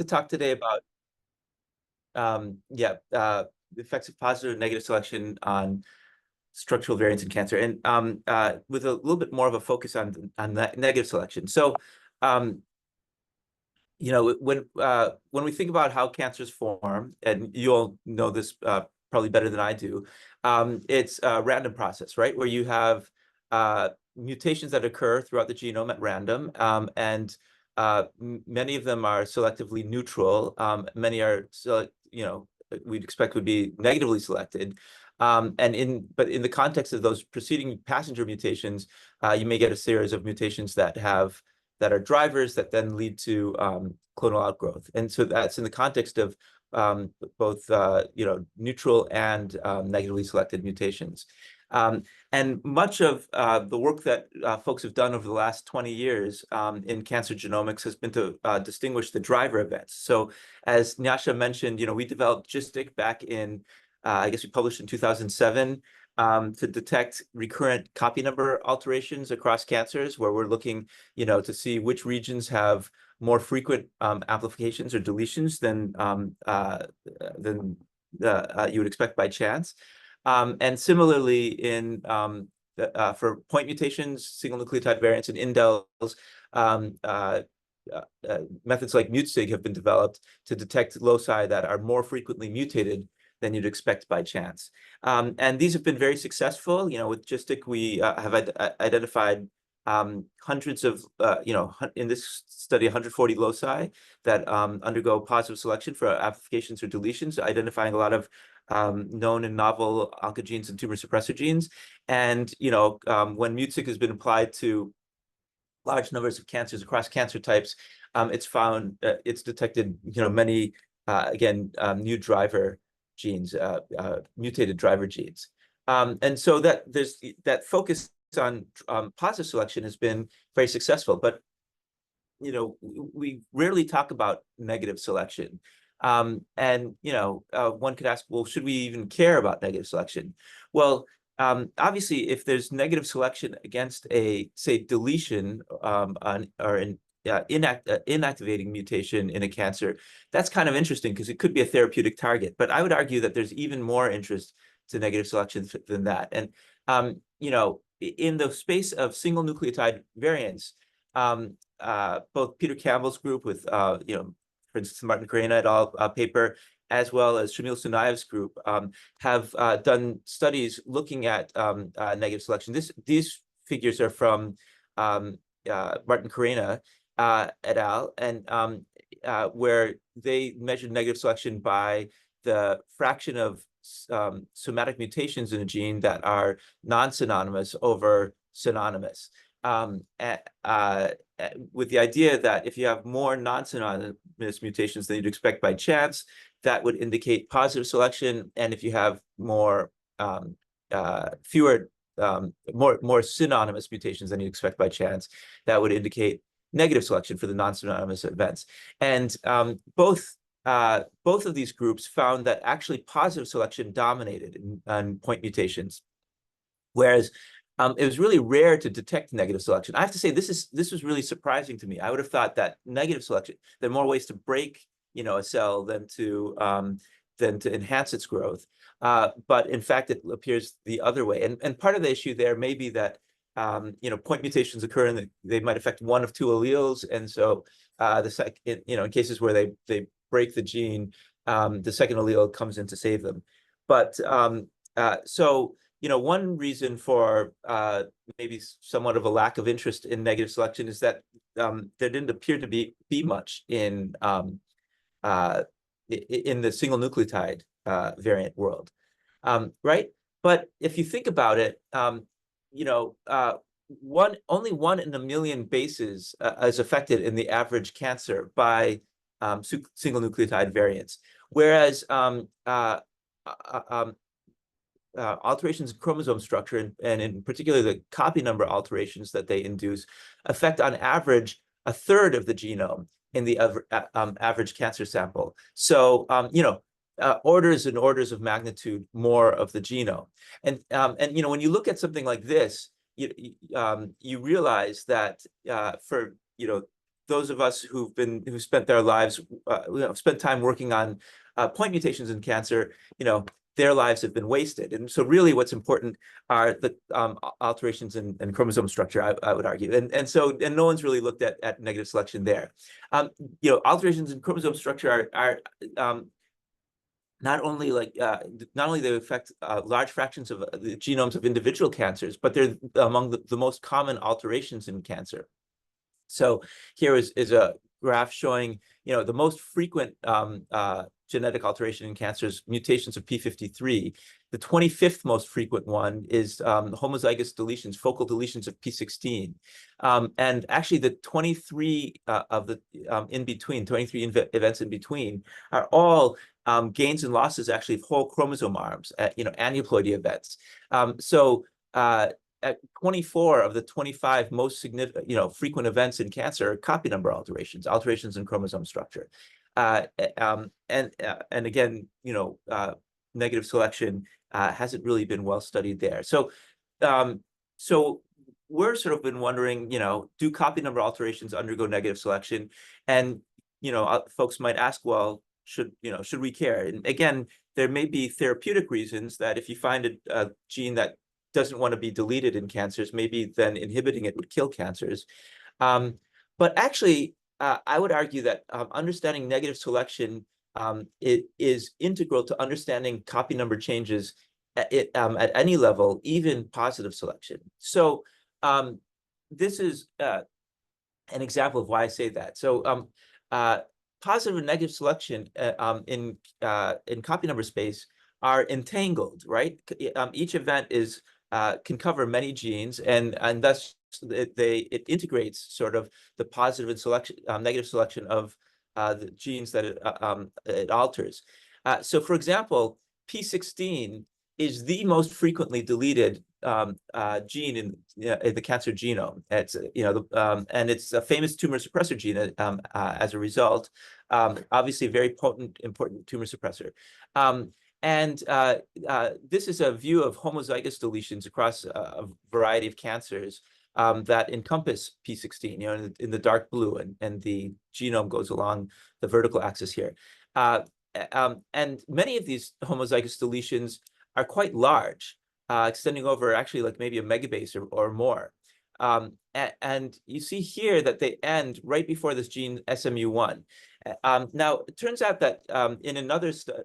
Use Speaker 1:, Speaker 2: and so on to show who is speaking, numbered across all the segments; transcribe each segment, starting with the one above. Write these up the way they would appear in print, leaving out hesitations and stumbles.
Speaker 1: to talk today about the effects of positive and negative selection on structural variants in cancer, and with a little bit more of a focus on that negative selection. So, when we think about how cancers form, and you all know this probably better than I do, it's a random process, right? Where you have mutations that occur throughout the genome at random, and many of them are selectively neutral. Many are, we'd expect would be negatively selected. But in the context of those preceding passenger mutations, you may get a series of mutations that are drivers that then lead to clonal outgrowth. And so that's in the context of both neutral and negatively selected mutations. And much of the work that folks have done over the last 20 years in cancer genomics has been to distinguish the driver events. So as Nyasha mentioned, we developed GISTIC back in, I guess we published in 2007, to detect recurrent copy number alterations across cancers, where we're looking, to see which regions have more frequent amplifications or deletions than you would expect by chance. And similarly, for point mutations, single nucleotide variants, and indels, methods like MutSig have been developed to detect loci that are more frequently mutated than you'd expect by chance. And these have been very successful. With GISTIC, we have identified hundreds of, in this study, 140 loci that undergo positive selection for amplifications or deletions, identifying a lot of known and novel oncogenes and tumor suppressor genes. And, when MutSig has been applied to large numbers of cancers across cancer types, it's detected, many, new driver genes, mutated driver genes. And so there's that focus on positive selection has been very successful, but we rarely talk about negative selection. One could ask, well, should we even care about negative selection? Well, obviously, if there's negative selection against a, say, deletion or an inactivating mutation in a cancer, that's kind of interesting because it could be a therapeutic target. But I would argue that there's even more interest to negative selection than that. And in the space of single nucleotide variants, both Peter Campbell's group with for instance, Martin Carena et al. Paper, as well as Shamil Sunayev's group, have done studies looking at negative selection. These figures are from Martin Carena et al., and where they measured negative selection by the fraction of somatic mutations in a gene that are non-synonymous over synonymous. With the idea that if you have more non-synonymous mutations than you'd expect by chance, that would indicate positive selection, and if you have more synonymous mutations than you'd expect by chance, that would indicate negative selection for the non-synonymous events. And both of these groups found that actually positive selection dominated in point mutations, whereas it was really rare to detect negative selection. I have to say, this was really surprising to me. I would have thought that negative selection, there are more ways to break, a cell than to enhance its growth. But in fact, it appears the other way. And part of the issue there may be that point mutations occur and they might affect one of two alleles, and so in cases where they break the gene, the second allele comes in to save them. But one reason for maybe somewhat of a lack of interest in negative selection is that there didn't appear to be much in the single nucleotide variant world, right? But if you think about it, only 1 in a million bases is affected in the average cancer by single nucleotide variants, whereas alterations in chromosome structure, and in particular the copy number alterations that they induce, affect on average a third of the genome in the average cancer sample. So, orders and orders of magnitude more of the genome. And when you look at something like this, you realize that for those of us who spent their lives, spent time working on point mutations in cancer, their lives have been wasted. And so really what's important are the alterations in chromosome structure, I would argue. And no one's really looked at negative selection there. Alterations in chromosome structure are not only they affect large fractions of the genomes of individual cancers, but they're among the most common alterations in cancer. So here is a graph showing, the most frequent genetic alteration in cancers, mutations of P53. The 25th most frequent one is homozygous deletions, focal deletions of P16. And actually the 23 of the in between, 23 events in between are all gains and losses actually of whole chromosome arms, aneuploidy events. At 24 of the 25 most significant, frequent events in cancer are copy number alterations in chromosome structure. And again, negative selection hasn't really been well studied there. So we're sort of been wondering, do copy number alterations undergo negative selection? And, folks might ask, well, should we care? And again, there may be therapeutic reasons that if you find a gene that doesn't want to be deleted in cancers, maybe then inhibiting it would kill cancers. But actually, I would argue that understanding negative selection it is integral to understanding copy number changes at any level, even positive selection. So this is an example of why I say that. So positive and negative selection in copy number space are entangled, right? Each event can cover many genes, and thus it integrates sort of the positive and negative selection of the genes that it alters. So, for example, P16 is the most frequently deleted gene in the cancer genome. It's and it's a famous tumor suppressor gene as a result. Obviously, a very potent, important tumor suppressor. This is a view of homozygous deletions across a variety of cancers that encompass P16, in the dark blue, and the genome goes along the vertical axis here. And many of these homozygous deletions are quite large, extending over actually like maybe a megabase or more. And you see here that they end right before this gene SMU1. Now, it turns out that in another study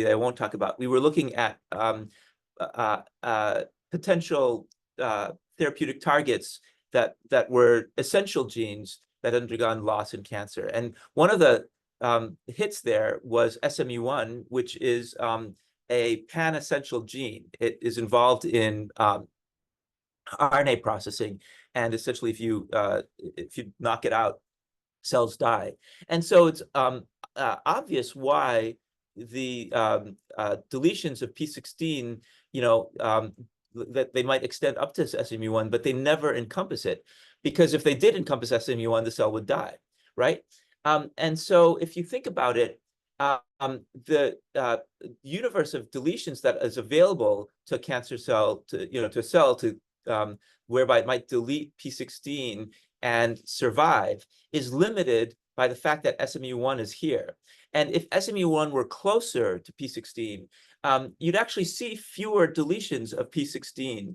Speaker 1: that I won't talk about, we were looking at potential therapeutic targets that were essential genes that undergone loss in cancer. And one of the hits there was SMU1, which is a pan-essential gene. It is involved in RNA processing, and essentially, if you knock it out, cells die. And so it's obvious why the deletions of P16, that they might extend up to SMU1, but they never encompass it, because if they did encompass SMU1, the cell would die, right? And so if you think about it, the universe of deletions that is available to a cancer cell, to a cell whereby it might delete P16 and survive, is limited by the fact that SMU1 is here. And if SMU1 were closer to P16, you'd actually see fewer deletions of P16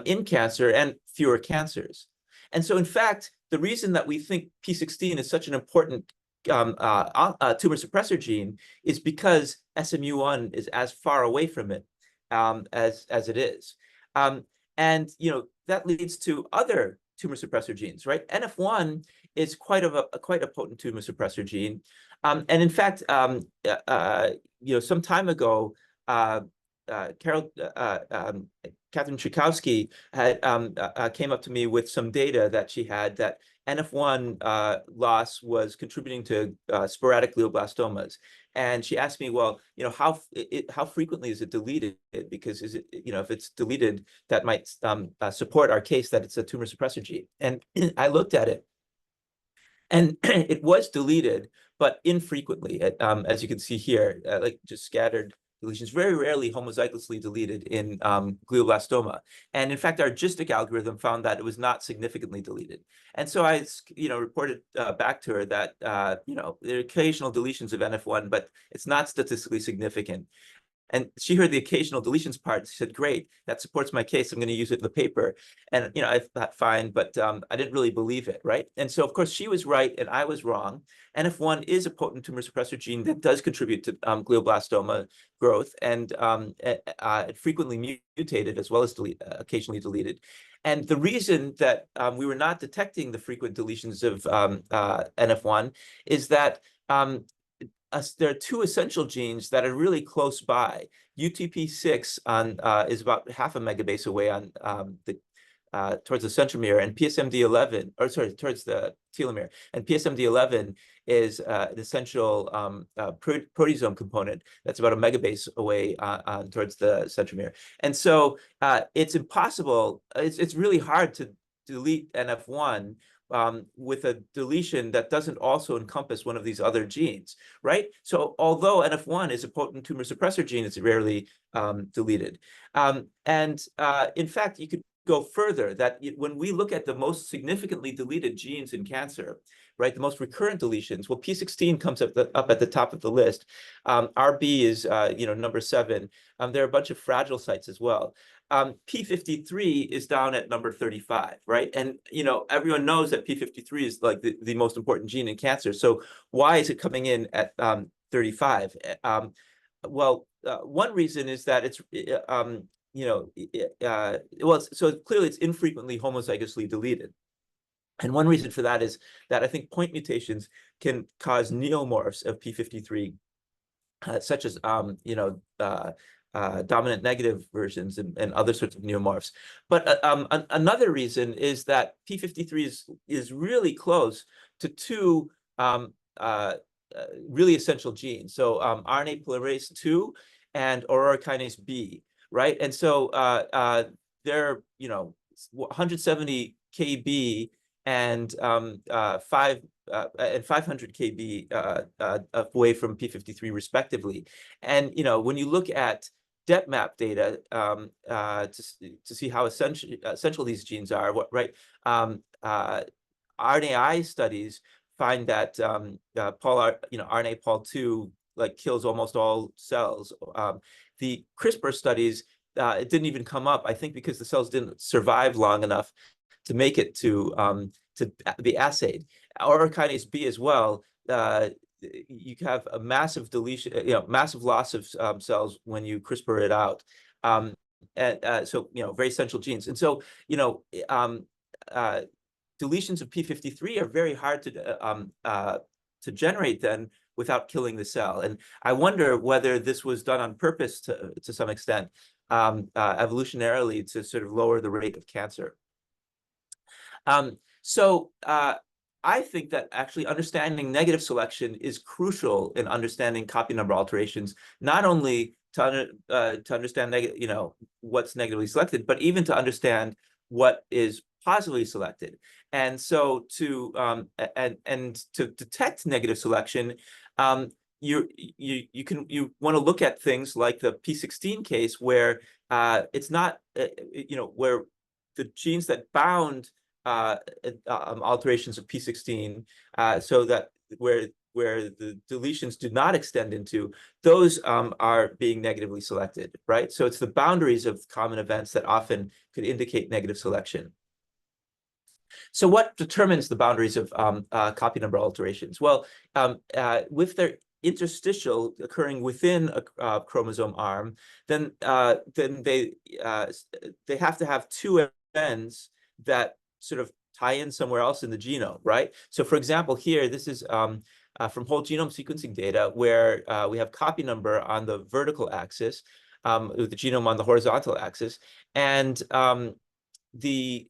Speaker 1: in cancer and fewer cancers. And so, in fact, the reason that we think P16 is such an important tumor suppressor gene is because SMU1 is as far away from it as it is. And that leads to other tumor suppressor genes, right? NF1 is quite a potent tumor suppressor gene. And in fact, some time ago, Catherine Tchaikovsky came up to me with some data that she had that NF1 loss was contributing to sporadic glioblastomas. And she asked me, well, how frequently is it deleted? Because if it's deleted, that might support our case that it's a tumor suppressor gene. And I looked at it, and it was deleted, but infrequently, as you can see here, like just scattered deletions, very rarely homozygosly deleted in glioblastoma. And in fact, our GISTIC algorithm found that it was not significantly deleted. And so I, reported back to her that, there are occasional deletions of NF1, but it's not statistically significant. And she heard the occasional deletions part. She said, great, that supports my case. I'm going to use it in the paper. And, I thought, fine, but I didn't really believe it, right? And so, of course, she was right and I was wrong. NF1 is a potent tumor suppressor gene that does contribute to glioblastoma growth, and it frequently mutated as well as occasionally deleted. And the reason that we were not detecting the frequent deletions of NF1 is that there are two essential genes that are really close by. UTP6 is about half a megabase away on towards the centromere, and PSMD11, or sorry, towards the telomere, and PSMD11 is an essential proteasome component that's about a megabase away towards the centromere. And so it's impossible, it's really hard to delete NF1 with a deletion that doesn't also encompass one of these other genes, right? So although NF1 is a potent tumor suppressor gene, it's rarely deleted. In fact, you could go further, that when we look at the most significantly deleted genes in cancer, right, the most recurrent deletions, well, P16 comes up at the top of the list. RB is, number 7. There are a bunch of fragile sites as well. P53 is down at number 35, right? And, everyone knows that P53 is like the most important gene in cancer. So why is it coming in at 35? One reason is that it's, so clearly it's infrequently homozygosly deleted. And one reason for that is that I think point mutations can cause neomorphs of P53, such as, dominant negative versions and other sorts of neomorphs. But another reason is that P53 is really close to two really essential genes. So RNA polymerase 2 and aurora kinase B, right? And so they're 170 kb and 500 kb away from P53 respectively. And when you look at DepMap data to see how essential these genes are, RNAi studies find that RNA Pol2 kills almost all cells. The CRISPR studies, it didn't even come up, I think, because the cells didn't survive long enough to make it to be assayed. Aurora kinase B as well. You have a massive deletion, massive loss of cells when you CRISPR it out. So, very essential genes. And so, deletions of P53 are very hard to generate then without killing the cell. And I wonder whether this was done on purpose to some extent, evolutionarily, to sort of lower the rate of cancer. I think that actually understanding negative selection is crucial in understanding copy number alterations, not only to understand what's negatively selected, but even to understand what is positively selected. And so to detect negative selection, you want to look at things like the P16 case, where it's not where the genes that bound alterations of P16, so that where the deletions do not extend into, those are being negatively selected, right? So it's the boundaries of common events that often could indicate negative selection. So what determines the boundaries of copy number alterations? Well, with their interstitial occurring within a chromosome arm, then they have to have two ends that sort of tie in somewhere else in the genome, right? So for example, here, this is from whole genome sequencing data, where we have copy number on the vertical axis, with the genome on the horizontal axis, and the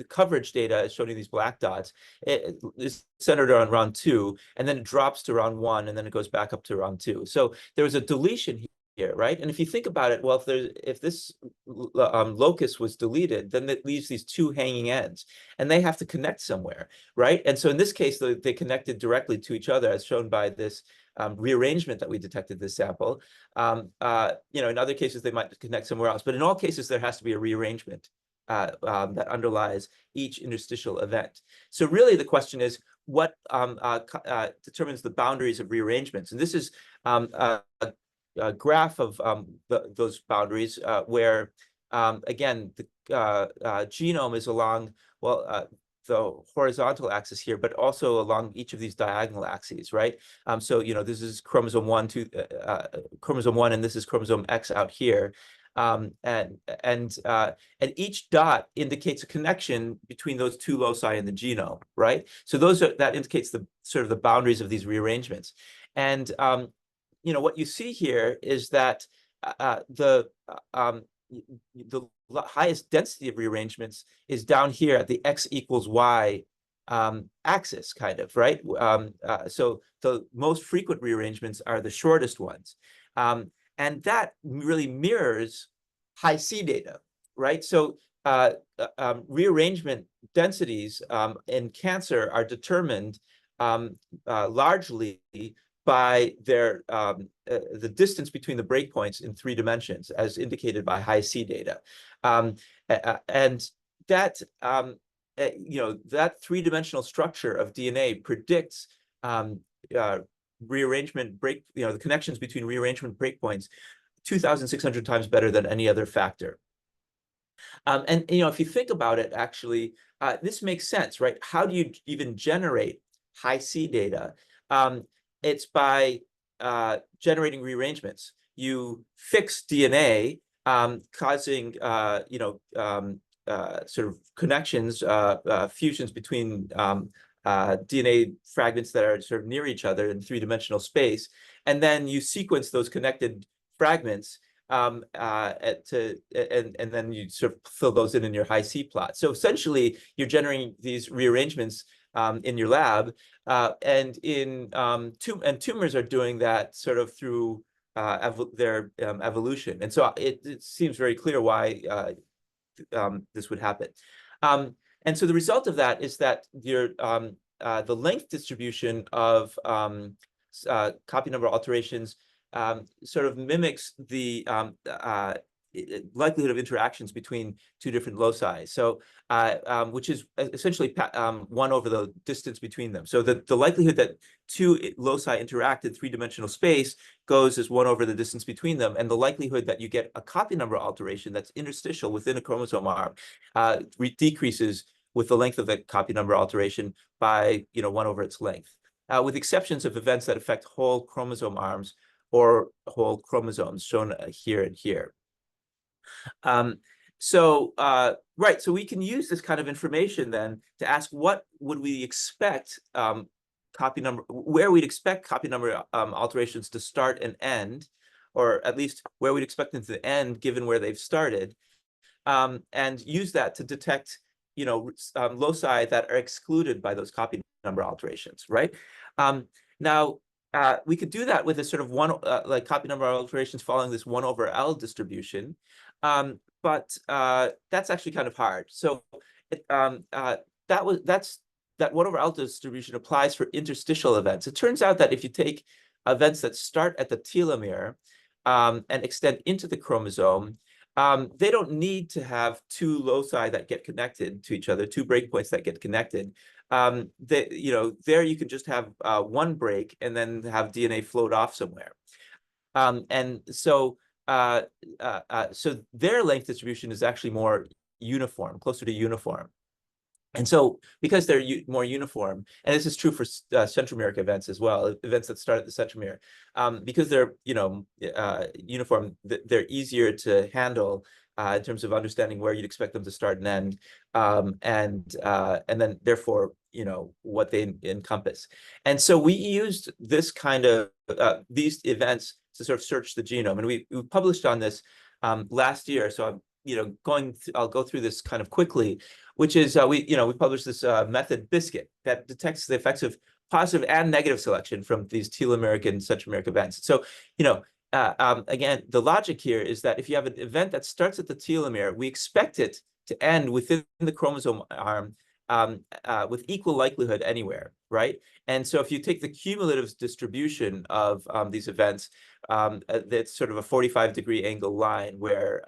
Speaker 1: coverage data is showing these black dots. It is centered around round 2, and then it drops to round 1, and then it goes back up to round 2. So there was a deletion right? And if you think about it, well, if this locus was deleted, then it leaves these two hanging ends, and they have to connect somewhere, right? And so in this case, they connected directly to each other, as shown by this rearrangement that we detected this sample. In other cases, they might connect somewhere else, but in all cases, there has to be a rearrangement that underlies each interstitial event. So really, the question is, what determines the boundaries of rearrangements? And this is a graph of those boundaries where, again, the genome is along, well, the horizontal axis here, but also along each of these diagonal axes, right? So, this is chromosome 1, chromosome 1, and this is chromosome X out here. And each dot indicates a connection between those two loci in the genome, right? So that indicates the sort of the boundaries of these rearrangements. And what you see here is that the highest density of rearrangements is down here at the X equals Y axis, kind of, right? So the most frequent rearrangements are the shortest ones. And that really mirrors high C data, right? So rearrangement densities in cancer are determined largely by the distance between the breakpoints in 3 dimensions, as indicated by high C data. And that, that 3-dimensional structure of DNA predicts rearrangement the connections between rearrangement breakpoints 2,600 times better than any other factor. And if you think about it, actually, this makes sense, right? How do you even generate high C data? It's by generating rearrangements. You fix DNA, causing sort of connections, fusions between DNA fragments that are sort of near each other in 3-dimensional space, and then you sequence those connected fragments, and then you sort of fill those in your high C plot. So essentially, you're generating these rearrangements in your lab, and tumors are doing that sort of through their evolution. And so it seems very clear why this would happen. And so the result of that is that the length distribution of copy number alterations sort of mimics the likelihood of interactions between 2 different loci. So, which is essentially 1 over the distance between them. So the likelihood that 2 loci interact in 3-dimensional space goes as 1 over the distance between them, and the likelihood that you get a copy number alteration that's interstitial within a chromosome arm decreases with the length of the copy number alteration by 1 over its length, with exceptions of events that affect whole chromosome arms or whole chromosomes, shown here and here. So we can use this kind of information then to ask what would we expect where we'd expect copy number alterations to start and end, or at least where we'd expect them to end given where they've started, and use that to detect loci that are excluded by those copy number alterations, right? Now, we could do that with a sort of like copy number alterations following this 1 over L distribution, but that's actually kind of hard. So that 1 over L distribution applies for interstitial events. It turns out that if you take events that start at the telomere and extend into the chromosome, they don't need to have 2 loci that get connected to each other, 2 breakpoints that get connected. There you can just have 1 break and then have DNA float off somewhere. And so their length distribution is actually more uniform, closer to uniform. And so because they're more uniform, and this is true for centromeric events as well, events that start at the centromere, because they're uniform, they're easier to handle in terms of understanding where you'd expect them to start and end, and then therefore what they encompass. And so we used this kind of these events to sort of search the genome, and we published on this last year. So I'll go through this kind of quickly, which is we published this method BISCUIT that detects the effects of positive and negative selection from these telomeric and centromeric events. So again, the logic here is that if you have an event that starts at the telomere, we expect it to end within the chromosome arm with equal likelihood anywhere, right? And so if you take the cumulative distribution of these events, that's sort of a 45-degree angle line where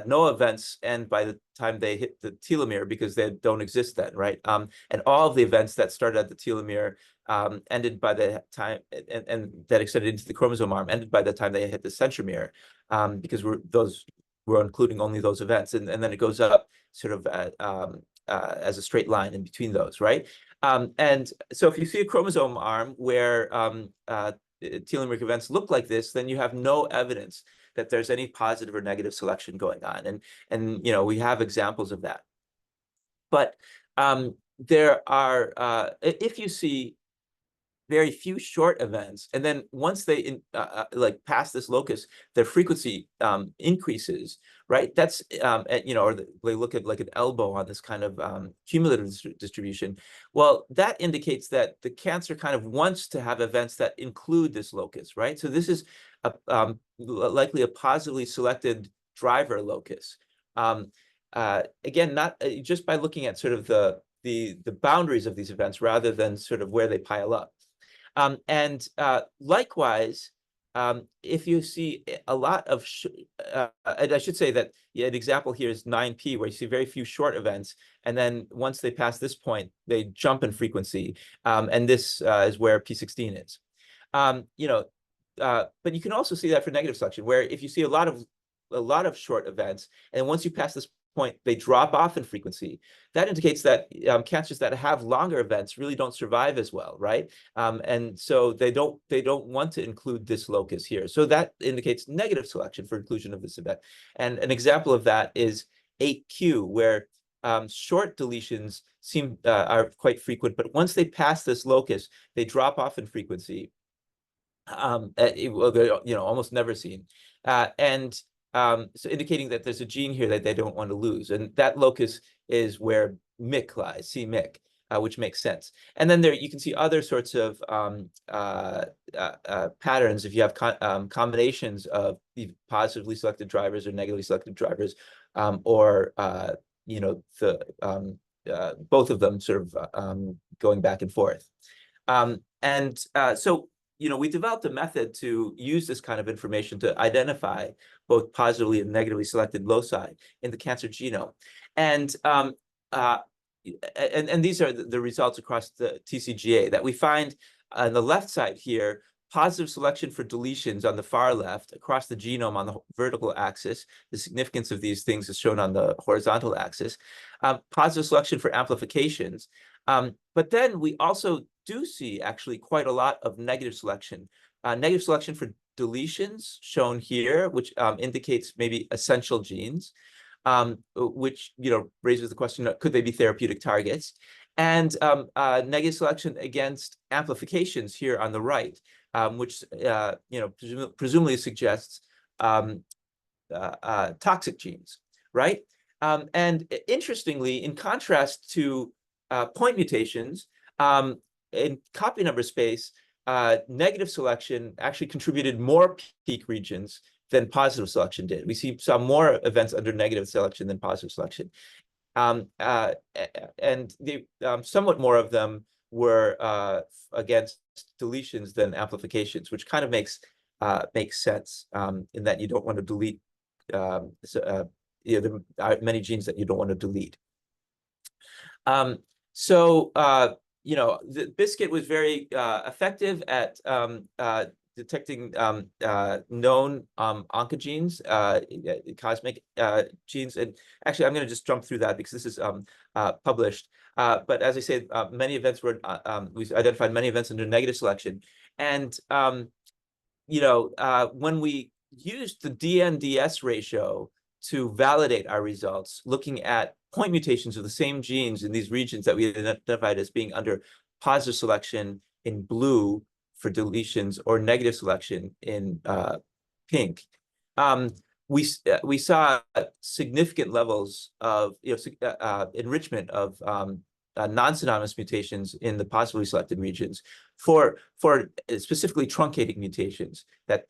Speaker 1: no events end by the time they hit the telomere because they don't exist then, right? And all of the events that started at the telomere ended by the time, and that extended into the chromosome arm, ended by the time they hit the centromere, because we're including only those events, and then it goes up sort of as a straight line in between those, right? And so if you see a chromosome arm where telomeric events look like this, then you have no evidence that there's any positive or negative selection going on, and we have examples of that. But there are, if you see very few short events, and then once they like pass this locus, their frequency increases, right? That's or they look at like an elbow on this kind of cumulative distribution. Well, that indicates that the cancer kind of wants to have events that include this locus, right? So this is likely a positively selected driver locus. Again, not just by looking at sort of the boundaries of these events rather than sort of where they pile up. And likewise, if you see a lot of, I should say that an example here is 9p, where you see very few short events, and then once they pass this point, they jump in frequency, and this is where p16 is. But you can also see that for negative selection, where if you see a lot of short events, and once you pass this point, they drop off in frequency. That indicates that cancers that have longer events really don't survive as well, right? And so they don't want to include this locus here. So that indicates negative selection for inclusion of this event. And an example of that is 8q, where short deletions are quite frequent, but once they pass this locus, they drop off in frequency. They're almost never seen, so indicating that there's a gene here that they don't want to lose, and that locus is where MIC lies, c-MIC, which makes sense. And then there you can see other sorts of patterns if you have combinations of positively selected drivers or negatively selected drivers, or both of them sort of going back and forth. So we developed a method to use this kind of information to identify both positively and negatively selected loci in the cancer genome. And these are the results across the TCGA that we find on the left side here: positive selection for deletions on the far left across the genome on the vertical axis. The significance of these things is shown on the horizontal axis. Positive selection for amplifications. But then we also do see actually quite a lot of negative selection. Negative selection for deletions shown here, which indicates maybe essential genes, which raises the question, could they be therapeutic targets? And negative selection against amplifications here on the right, which presumably suggests toxic genes, right? And interestingly, in contrast to point mutations, in copy number space, negative selection actually contributed more peak regions than positive selection did. We saw more events under negative selection than positive selection. And somewhat more of them were against deletions than amplifications, which kind of makes sense in that you don't want to delete. There are many genes that you don't want to delete. The BiSKIT was very effective at detecting known oncogenes, cosmic genes. And actually, I'm going to just jump through that because this is published. But as I said, many events were, we identified many events under negative selection. And, when we used the DN-DS ratio to validate our results, looking at point mutations of the same genes in these regions that we identified as being under positive selection in blue for deletions or negative selection in pink, we saw significant levels of enrichment of non-synonymous mutations in the positively selected regions for specifically truncating mutations that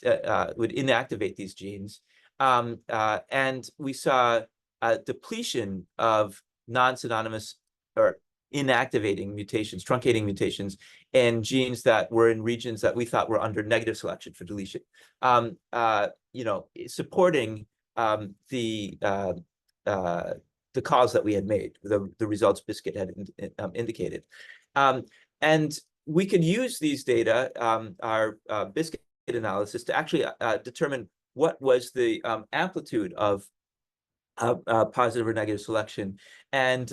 Speaker 1: would inactivate these genes. And we saw a depletion of non-synonymous or inactivating mutations, truncating mutations, in genes that were in regions that we thought were under negative selection for deletion, supporting the calls that we had made, the results Biscuit had indicated. And we could use these data, our Biscuit analysis, to actually determine what was the amplitude of positive or negative selection, and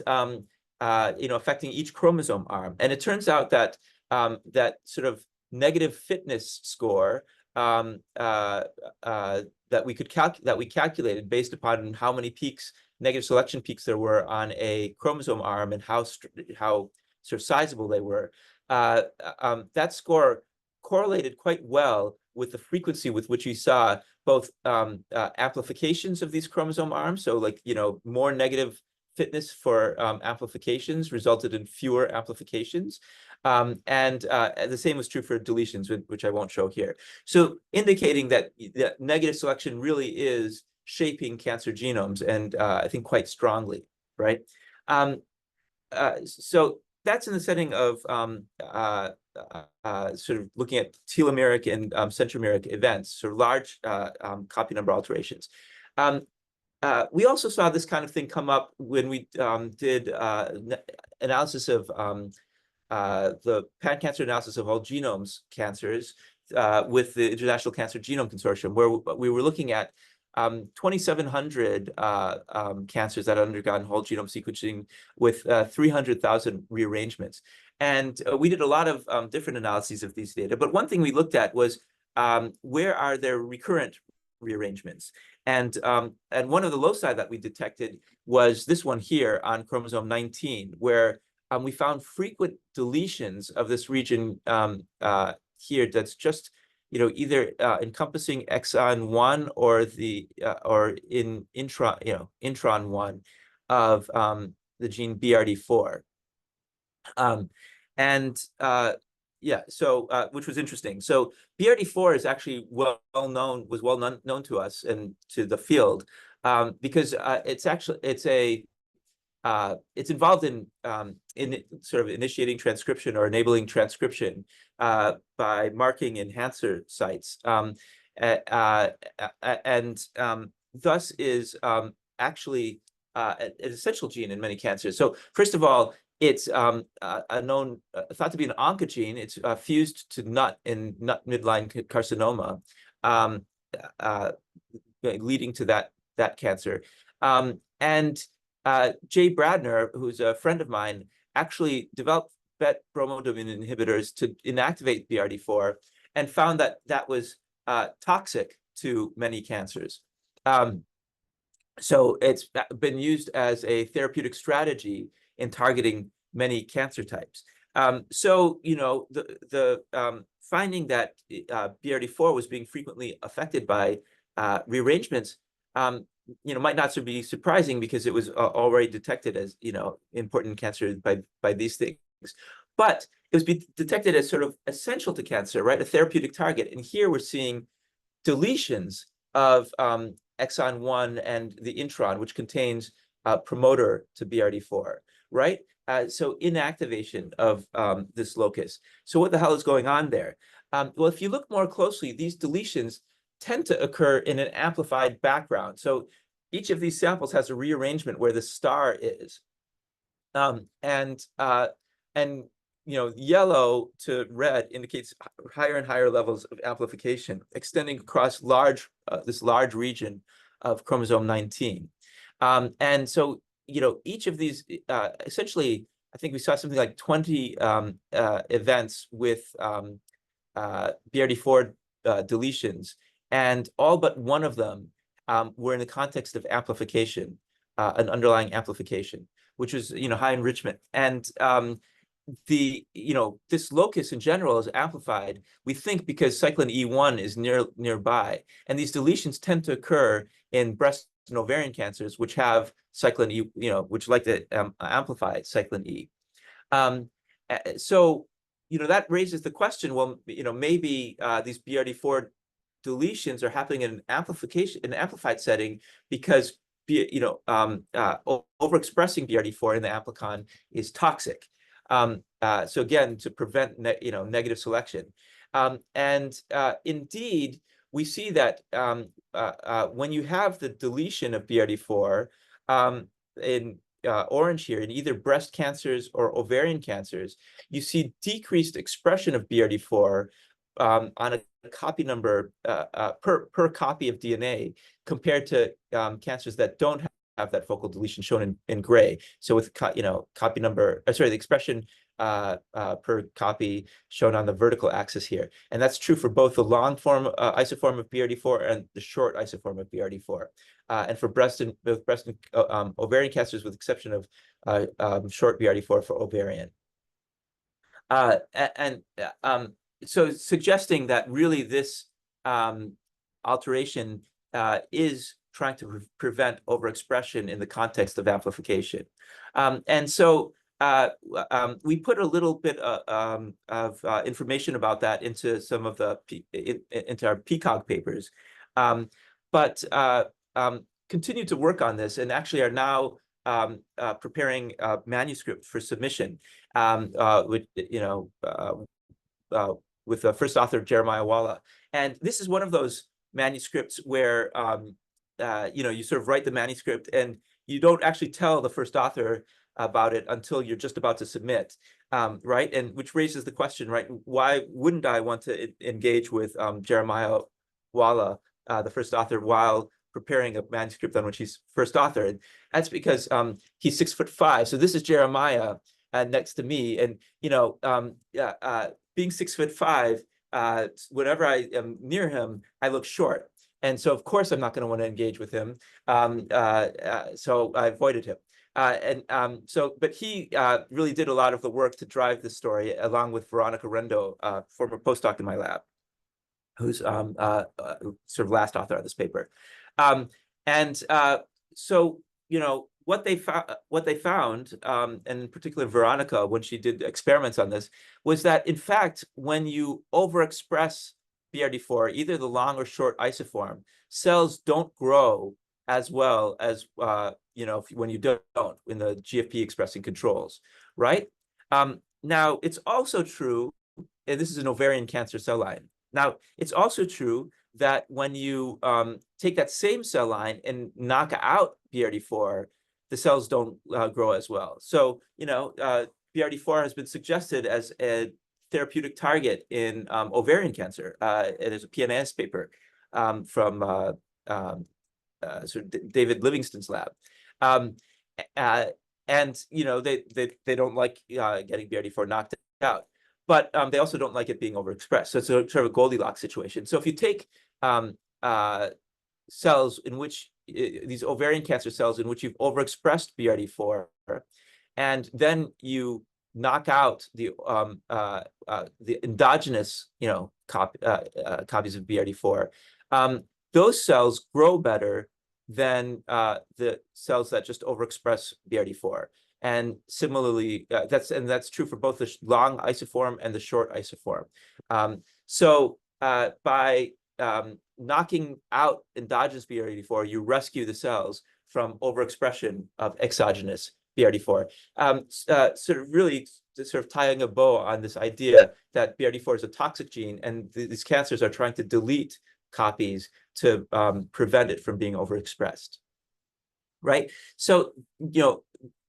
Speaker 1: affecting each chromosome arm. And it turns out that that sort of negative fitness score that we calculated based upon how many peaks, negative selection peaks, there were on a chromosome arm and how sort of sizable they were. That score correlated quite well with the frequency with which we saw both amplifications of these chromosome arms. So, like, more negative fitness for amplifications resulted in fewer amplifications. And the same was true for deletions, which I won't show here. So indicating that negative selection really is shaping cancer genomes, and I think quite strongly, right? So that's in the setting of sort of looking at telomeric and centromeric events, sort of large copy number alterations. We also saw this kind of thing come up when we did analysis of the pan-cancer analysis of all genomes cancers with the International Cancer Genome Consortium, where we were looking at 2,700 cancers that had undergone whole genome sequencing with 300,000 rearrangements. And we did a lot of different analyses of these data. But one thing we looked at was where are there recurrent rearrangements? And one of the loci that we detected was this one here on chromosome 19, where we found frequent deletions of this region here that's just either encompassing exon 1 or or in intron 1 of the gene BRD4. Yeah, so which was interesting. So BRD4 is actually well known to us and to the field because it's involved in sort of initiating transcription or enabling transcription by marking enhancer sites, and thus is actually an essential gene in many cancers. So first of all, it's thought to be an oncogene. It's fused to NUT in NUT midline carcinoma, leading to that cancer. And Jay Bradner, who's a friend of mine, actually developed BET bromodomain inhibitors to inactivate BRD4 and found that that was toxic to many cancers. So it's been used as a therapeutic strategy in targeting many cancer types. So, the finding that BRD4 was being frequently affected by rearrangements, might not be surprising because it was already detected as, important cancer by these things. But it was detected as sort of essential to cancer, right? A therapeutic target. And here we're seeing deletions of exon 1 and the intron, which contains a promoter to BRD4, right? So inactivation of this locus. So what the hell is going on there? Well, if you look more closely, these deletions tend to occur in an amplified background. So each of these samples has a rearrangement where the star is. And yellow to red indicates higher and higher levels of amplification, extending across this large region of chromosome 19. And so, each of these, essentially, I think we saw something like 20 events with BRD4 deletions, and all but one of them were in the context of amplification, an underlying amplification, which is, high enrichment. And this locus in general is amplified, we think, because cyclin E1 is nearby. And these deletions tend to occur in breast and ovarian cancers, which have cyclin E, which like to amplify cyclin E. So that raises the question, well, maybe these BRD4 deletions are happening in an amplified setting because overexpressing BRD4 in the amplicon is toxic. So again, to prevent negative selection. And indeed, we see that when you have the deletion of BRD4 in orange here, in either breast cancers or ovarian cancers, you see decreased expression of BRD4 on a copy number per copy of DNA compared to cancers that don't have that focal deletion shown in gray. So with copy number, the expression per copy shown on the vertical axis here, and that's true for both the long form isoform of BRD4 and the short isoform of BRD4, and for both breast and ovarian cancers, with exception of short BRD4 for ovarian. So suggesting that really this alteration is trying to prevent overexpression in the context of amplification. And so we put a little bit of information about that into some of into our PCOG papers, but continue to work on this, and actually are now preparing a manuscript for submission, with the first author, Jeremiah Walla. And this is one of those manuscripts where you sort of write the manuscript and you don't actually tell the first author about it until you're just about to submit, right? And which raises the question, right? Why wouldn't I want to engage with Jeremiah Walla, the first author, while preparing a manuscript on which he's first author? And that's because he's 6'5". So this is Jeremiah next to me, and being 6'5", whenever I am near him, I look short. And so, of course, I'm not going to want to engage with him. So I avoided him. But he really did a lot of the work to drive this story, along with Veronica Rendo, former postdoc in my lab, who's sort of last author of this paper. So, what they found, and in particular Veronica, when she did experiments on this, was that in fact, when you overexpress BRD4, either the long or short isoform, cells don't grow as well as when you don't in the GFP expressing controls, right? Now it's also true, and this is an ovarian cancer cell line. Now it's also true that when you take that same cell line and knock out BRD4, the cells don't grow as well. So, BRD4 has been suggested as a therapeutic target in ovarian cancer. There's a PNAS paper from David Livingston's lab. And, they don't like getting BRD4 knocked out, but they also don't like it being overexpressed. So it's sort of a Goldilocks situation. So if you take cells in which these ovarian cancer cells in which you've overexpressed BRD4, and then you knock out the endogenous copies of BRD4, those cells grow better than the cells that just overexpress BRD4. And similarly, that's true for both the long isoform and the short isoform. So by knocking out endogenous BRD4, you rescue the cells from overexpression of exogenous BRD4. Sort of tying a bow on this idea that BRD4 is a toxic gene, and these cancers are trying to delete copies to prevent it from being overexpressed, right? So,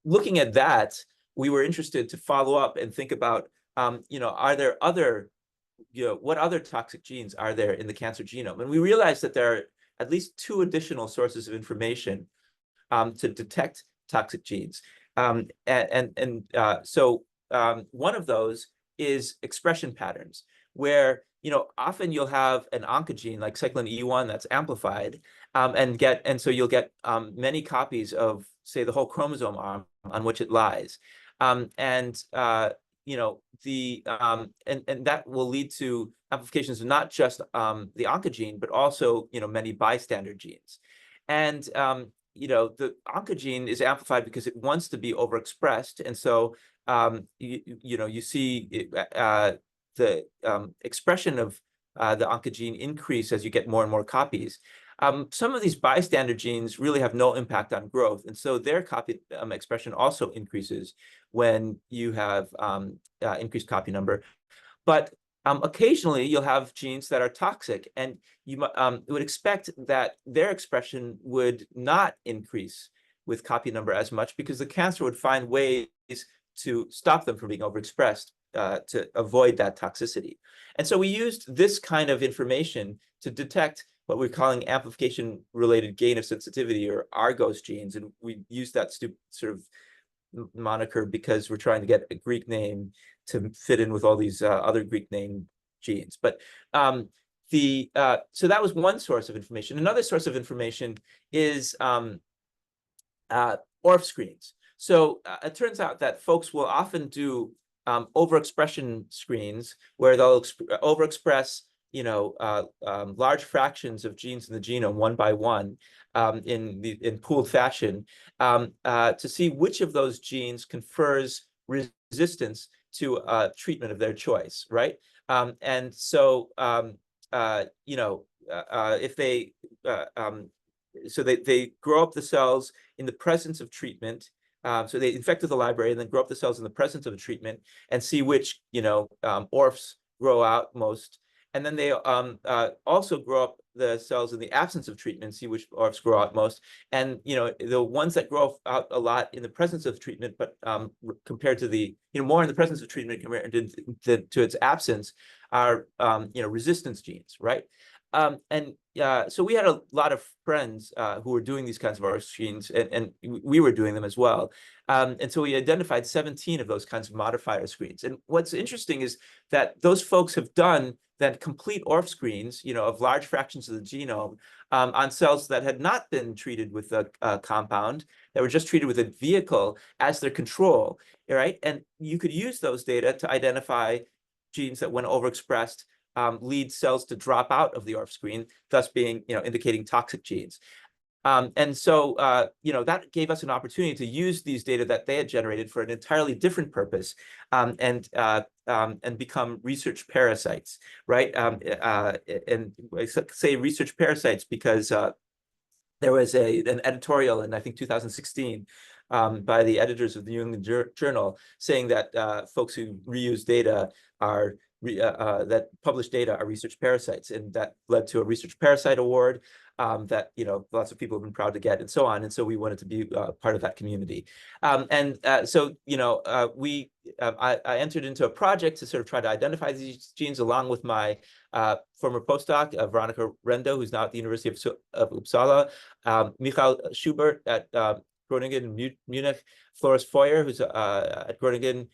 Speaker 1: looking at that, we were interested to follow up and think about, are there other what other toxic genes are there in the cancer genome? And we realized that there are at least 2 additional sources of information to detect toxic genes. So one of those is expression patterns, where often you'll have an oncogene like cyclin E1 that's amplified, and so you'll get many copies of, say, the whole chromosome arm on which it lies, and that will lead to amplifications of not just the oncogene, but also many bystander genes. And the oncogene is amplified because it wants to be overexpressed, and so you see the expression of the oncogene increase as you get more and more copies. Some of these bystander genes really have no impact on growth, and so their copy expression also increases when you have increased copy number. But occasionally you'll have genes that are toxic, and you would expect that their expression would not increase with copy number as much, because the cancer would find ways to stop them from being overexpressed to avoid that toxicity. And so we used this kind of information to detect what we're calling amplification-related gain of sensitivity, or ARGOS genes. And we used that sort of moniker because we're trying to get a Greek name to fit in with all these other Greek name genes. But so that was one source of information. Another source of information is ORF screens. So it turns out that folks will often do overexpression screens where they'll overexpress large fractions of genes in the genome one by one in pooled fashion to see which of those genes confers resistance to treatment of their choice, right? And so if they so they grow up the cells in the presence of treatment. So they infect with the library and then grow up the cells in the presence of a treatment and see which ORFs grow out most. And then they also grow up the cells in the absence of treatment, see which ORFs grow out most. And the ones that grow out a lot in the presence of treatment, but compared to the more in the presence of treatment compared to its absence, are resistance genes, right? So we had a lot of friends who were doing these kinds of ORF screens, and we were doing them as well. And so we identified 17 of those kinds of modifier screens. And what's interesting is that those folks have done that complete ORF screens, of large fractions of the genome on cells that had not been treated with a compound, that were just treated with a vehicle as their control, right? And you could use those data to identify genes that, when overexpressed, lead cells to drop out of the ORF screen, thus being, indicating toxic genes. And so, that gave us an opportunity to use these data that they had generated for an entirely different purpose, and become research parasites, right? And I say research parasites because there was an editorial in, I think, 2016 by the editors of the New England Journal saying that folks who reuse data are that published data are research parasites, and that led to a research parasite award that lots of people have been proud to get, and so on. And so we wanted to be part of that community. So I entered into a project to sort of try to identify these genes, along with my former postdoc, Veronica Rendo, who's now at the University of Uppsala, Michael Schubert at Groningen, Munich, Floris Feuer, who's at Groningen,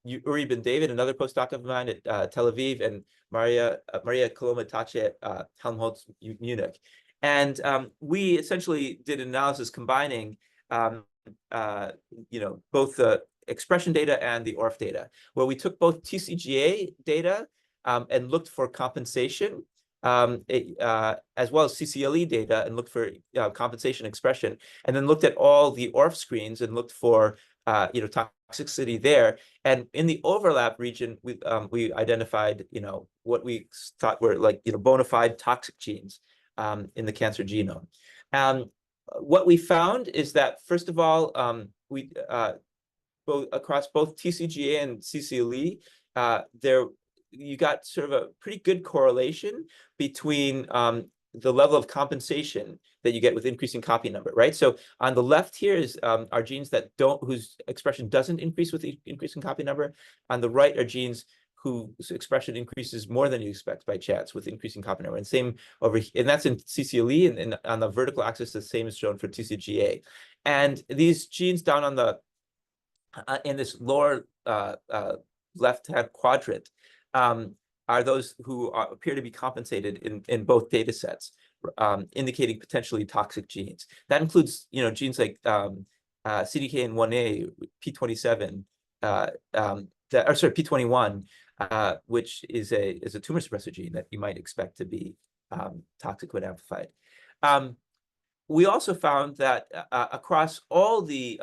Speaker 1: Uri Ben David, another postdoc of mine at Tel Aviv, and Maria Kolomatache at Helmholtz, Munich. And we essentially did an analysis combining both the expression data and the ORF data, where we took both TCGA data and looked for compensation, as well as CCLE data, and looked for compensation expression, and then looked at all the ORF screens and looked for toxicity there. And in the overlap region, we identified what we thought were bona fide toxic genes in the cancer genome. What we found is that, first of all, we across both TCGA and CCLE, you got sort of a pretty good correlation between the level of compensation that you get with increasing copy number, right? So on the left here is are genes whose expression doesn't increase with the increasing copy number. On the right are genes whose expression increases more than you expect by chance with increasing copy number. And same over here, and that's in CCLE, and on the vertical axis, the same is shown for TCGA. And these genes down on the in this lower left-hand quadrant are those who appear to be compensated in both data sets, indicating potentially toxic genes. That includes, genes like CDKN1A, P27, P21, which is a tumor suppressor gene that you might expect to be toxic when amplified. We also found that across all the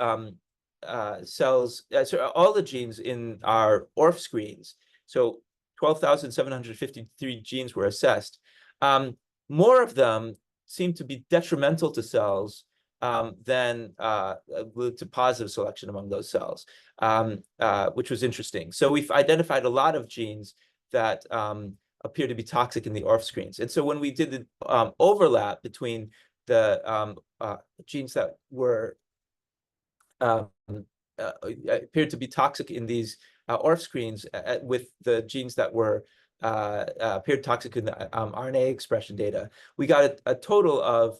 Speaker 1: cells, so all the genes in our ORF screens, so 12,753 genes were assessed. More of them seem to be detrimental to cells than to positive selection among those cells, which was interesting. So we've identified a lot of genes that appear to be toxic in the ORF screens. And so when we did the overlap between the genes that were appeared to be toxic in these ORF screens with the genes that were appeared toxic in the RNA expression data, we got a total of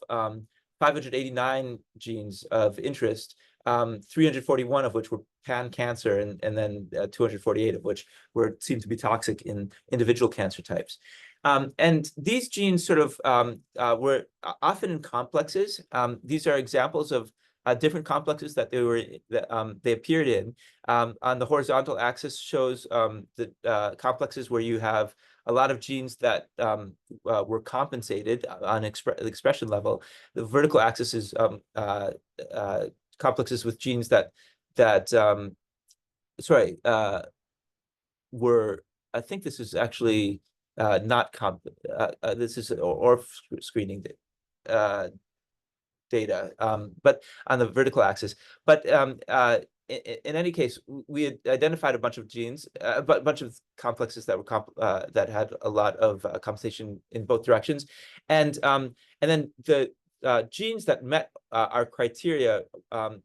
Speaker 1: 589 genes of interest, 341 of which were pan-cancer, and then 248 of which seemed to be toxic in individual cancer types. And these genes sort of were often in complexes. These are examples of different complexes that they appeared in. On the horizontal axis shows the complexes where you have a lot of genes that were compensated on expression level. The vertical axis is complexes with genes that were, I think this is actually not this is ORF screening data, but on the vertical axis. But in any case, we had identified a bunch of genes, a bunch of complexes that were that had a lot of compensation in both directions, and then the genes that met our criteria, when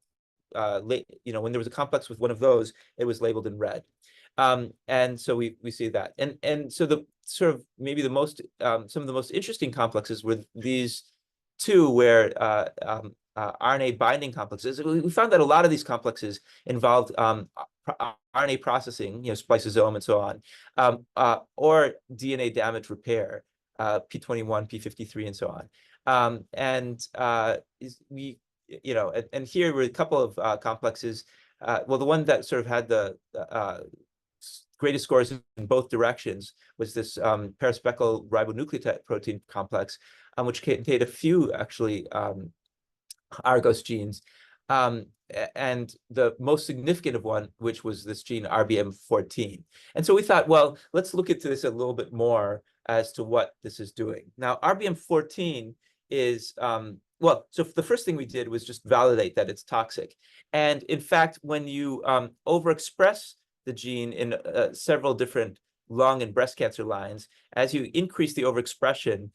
Speaker 1: there was a complex with one of those, it was labeled in red. And so we see that, and so the sort of maybe the most some of the most interesting complexes were these two, where RNA binding complexes. We found that a lot of these complexes involved RNA processing, spliceosome and so on, or DNA damage repair, P21, P53, and so on. And here were a couple of complexes. Well, the one that sort of had the greatest scores in both directions was this paraspecial ribonucleotide protein complex, which contained a few actually Argos genes, and the most significant of one, which was this gene RBM14. And so we thought, well, let's look into this a little bit more as to what this is doing. Now, RBM14 is, well, so the first thing we did was just validate that it's toxic. And in fact, when you overexpress the gene in several different lung and breast cancer lines, as you increase the overexpression,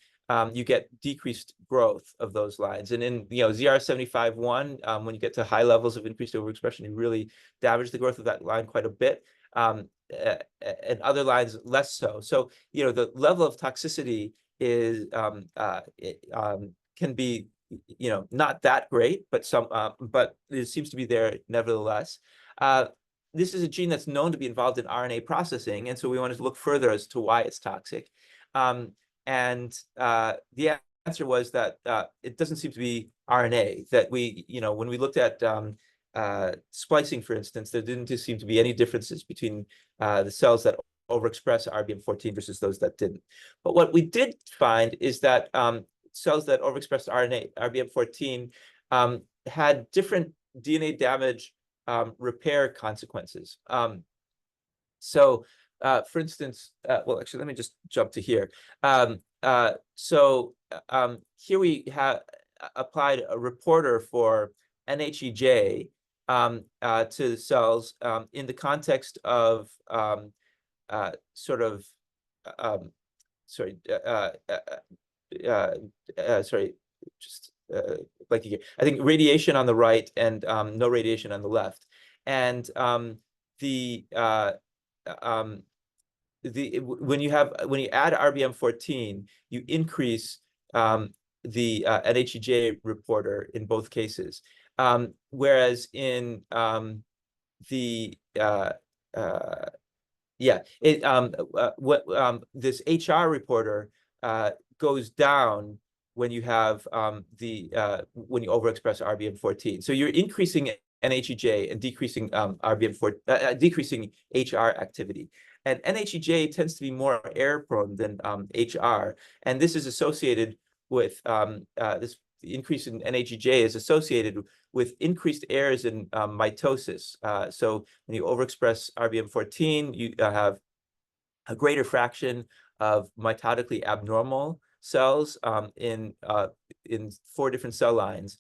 Speaker 1: you get decreased growth of those lines. And in ZR75-1, when you get to high levels of increased overexpression, you really damage the growth of that line quite a bit. And other lines less so. So the level of toxicity is can be not that great, but it seems to be there nevertheless. This is a gene that's known to be involved in RNA processing, and so we wanted to look further as to why it's toxic. And the answer was that it doesn't seem to be RNA. That when we looked at splicing, for instance, there didn't seem to be any differences between the cells that overexpress RBM14 versus those that didn't. But what we did find is that cells that overexpressed RBM14 had different DNA damage repair consequences. So, for instance, well, actually, let me just jump to here. Here we have applied a reporter for NHEJ to cells in the context of like here, I think radiation on the right and no radiation on the left. And when you add RBM14, you increase the NHEJ reporter in both cases, whereas in this HR reporter goes down when you have when you overexpress RBM14. So you're increasing NHEJ and decreasing decreasing HR activity. And NHEJ tends to be more error-prone than HR, and this is associated with this increase in NHEJ is associated with increased errors in mitosis. So when you overexpress RBM14, you have a greater fraction of mitotically abnormal cells in 4 different cell lines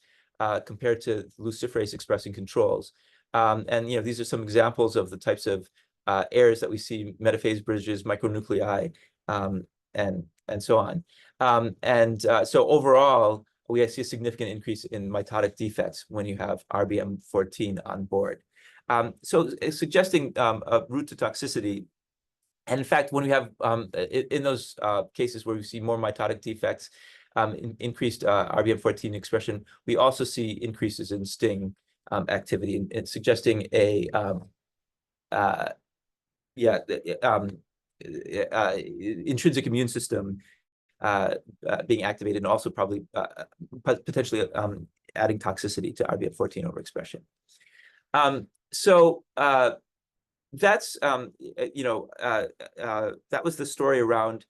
Speaker 1: compared to luciferase expressing controls. And these are some examples of the types of errors that we see: metaphase bridges, micronuclei, and so on. So overall, we see a significant increase in mitotic defects when you have RBM14 on board. So suggesting a route to toxicity. And in fact, when we have in those cases where we see more mitotic defects, increased RBM14 expression, we also see increases in STING activity, and suggesting a intrinsic immune system being activated, and also probably potentially adding toxicity to RBM14 overexpression. That's that was the story around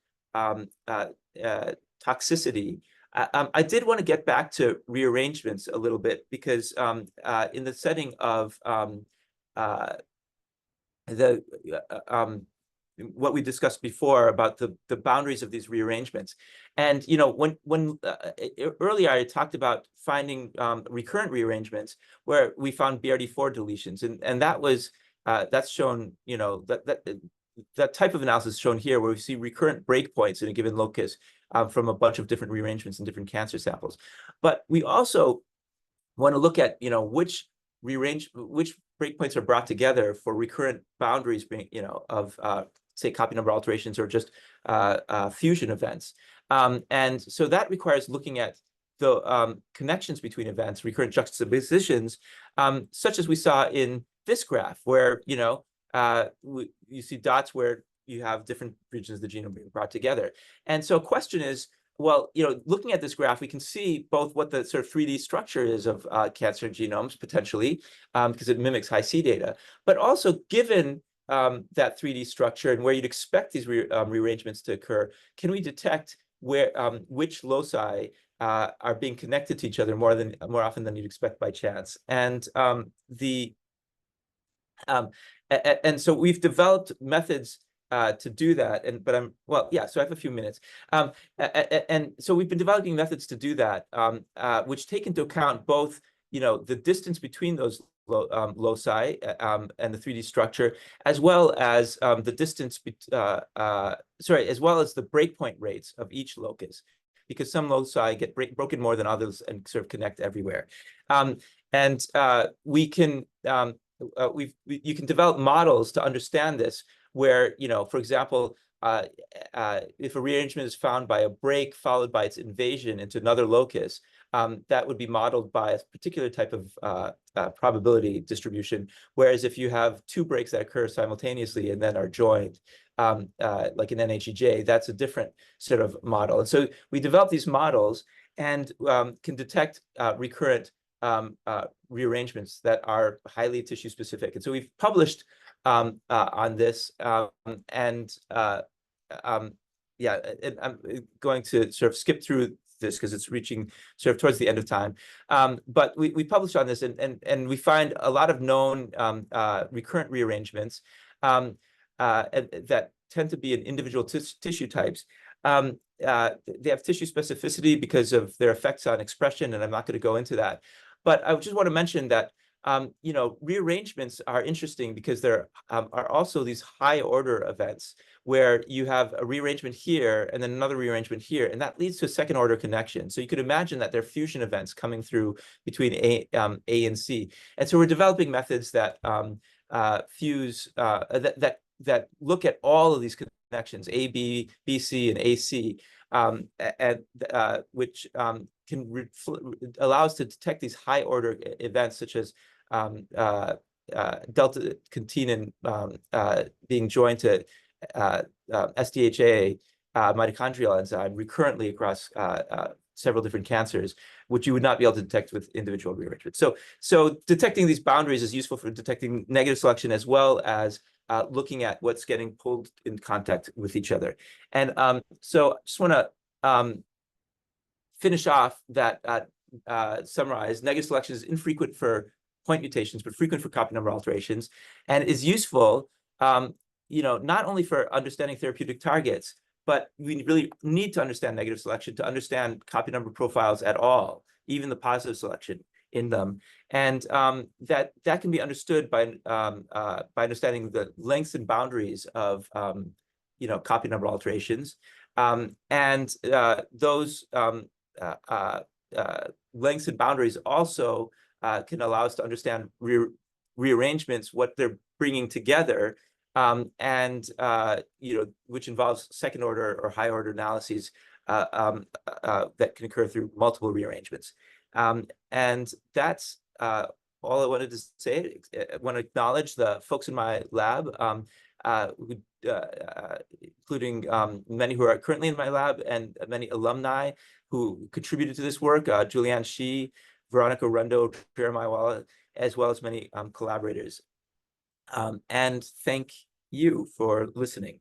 Speaker 1: toxicity. I did want to get back to rearrangements a little bit, because in the setting of what we discussed before about the boundaries of these rearrangements, and when earlier I talked about finding recurrent rearrangements where we found BRD4 deletions, and that was that's shown, that type of analysis shown here, where we see recurrent breakpoints in a given locus from a bunch of different rearrangements in different cancer samples. But we also want to look at, which breakpoints are brought together for recurrent boundaries being, of say copy number alterations or just fusion events. And so that requires looking at the connections between events, recurrent juxtapositions, such as we saw in this graph, where you see dots where you have different regions of the genome being brought together. And so question is, well, looking at this graph, we can see both what the sort of 3D structure is of cancer genomes, potentially, because it mimics Hi-C data, but also given that 3D structure and where you'd expect these rearrangements to occur, can we detect where which loci are being connected to each other more often than you'd expect by chance? And and so we've developed methods to do that. So I have a few minutes. And so we've been developing methods to do that, which take into account both, the distance between those loci and the 3D structure, as well as the distance, as well as the breakpoint rates of each locus, because some loci get broken more than others and sort of connect everywhere. We can you can develop models to understand this, where, for example, if a rearrangement is found by a break followed by its invasion into another locus, that would be modeled by a particular type of probability distribution. Whereas if you have 2 breaks that occur simultaneously and then are joined, like in NHEJ, that's a different sort of model. And so we develop these models and can detect recurrent rearrangements that are highly tissue specific. And so we've published on this, and I'm going to sort of skip through this because it's reaching sort of towards the end of time. But we published on this, and we find a lot of known recurrent rearrangements that tend to be in individual tissue types. They have tissue specificity because of their effects on expression, and I'm not going to go into that. But I just want to mention that rearrangements are interesting because there are also these high order events where you have a rearrangement here and then another rearrangement here, and that leads to a second order connection. So you could imagine that there are fusion events coming through between A and C. And so we're developing methods that fuse that look at all of these connections, A, B, BC, and AC, which can allow us to detect these high order events, such as delta catenin being joined to SDHA mitochondrial enzyme recurrently across several different cancers, which you would not be able to detect with individual rearrangements. So detecting these boundaries is useful for detecting negative selection, as well as looking at what's getting pulled in contact with each other. And so I just want to finish off that summarize, negative selection is infrequent for point mutations, but frequent for copy number alterations, and is useful, not only for understanding therapeutic targets, but we really need to understand negative selection to understand copy number profiles at all, even the positive selection in them. And that can be understood by understanding the lengths and boundaries of copy number alterations. And those lengths and boundaries also can allow us to understand rearrangements, what they're bringing together, which involves second order or high order analyses that can occur through multiple rearrangements. And that's all I wanted to say. I want to acknowledge the folks in my lab, including many who are currently in my lab and many alumni who contributed to this work, Julianne Shi, Veronica Rundo, Pierre Maiwala, as well as many collaborators. And thank you for listening.